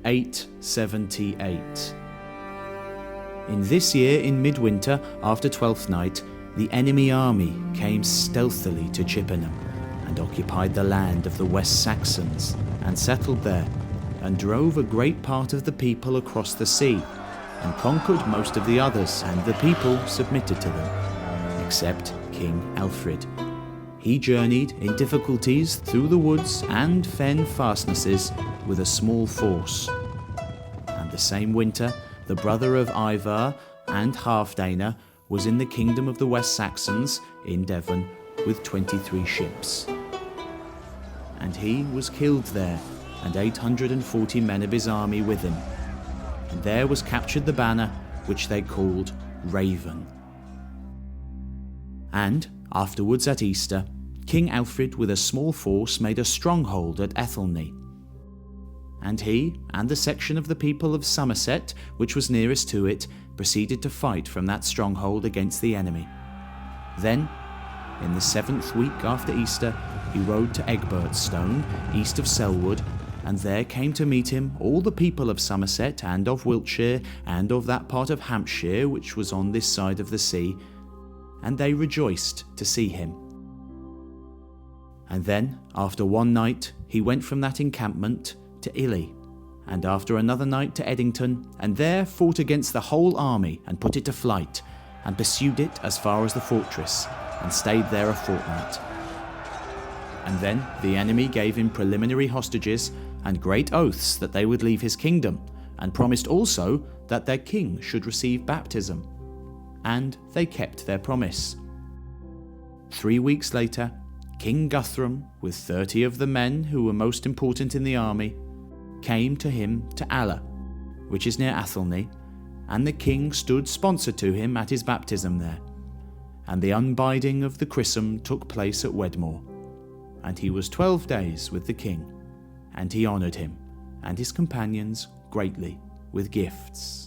878. In this year, in midwinter, after Twelfth Night, the enemy army came stealthily to Chippenham, and occupied the land of the West Saxons, and settled there, and drove a great part of the people across the sea, and conquered most of the others, and the people submitted to them, except King Alfred. He journeyed in difficulties through the woods and fen fastnesses with a small force. And the same winter, the brother of Ivar and Halfdana was in the kingdom of the West Saxons in Devon with 23 ships. And he was killed there, and 840 men of his army with him. And there was captured the banner, which they called Raven. And afterwards at Easter, King Alfred with a small force made a stronghold at Athelney. And he and the section of the people of Somerset, which was nearest to it, proceeded to fight from that stronghold against the enemy. Then, in the 7th week after Easter, he rode to Egbertstone, east of Selwood, and there came to meet him all the people of Somerset and of Wiltshire and of that part of Hampshire which was on this side of the sea, and they rejoiced to see him. And then, after one night, he went from that encampment to Ely, and after another night to Eddington, and there fought against the whole army, and put it to flight, and pursued it as far as the fortress, and stayed there a fortnight. And then the enemy gave him preliminary hostages, and great oaths that they would leave his kingdom, and promised also that their king should receive baptism. And they kept their promise. 3 weeks later, King Guthrum, with 30 of the men who were most important in the army, came to him to Alla, which is near Athelney, and the king stood sponsor to him at his baptism there. And the unbinding of the chrism took place at Wedmore. And he was 12 days with the king, and he honoured him and his companions greatly with gifts.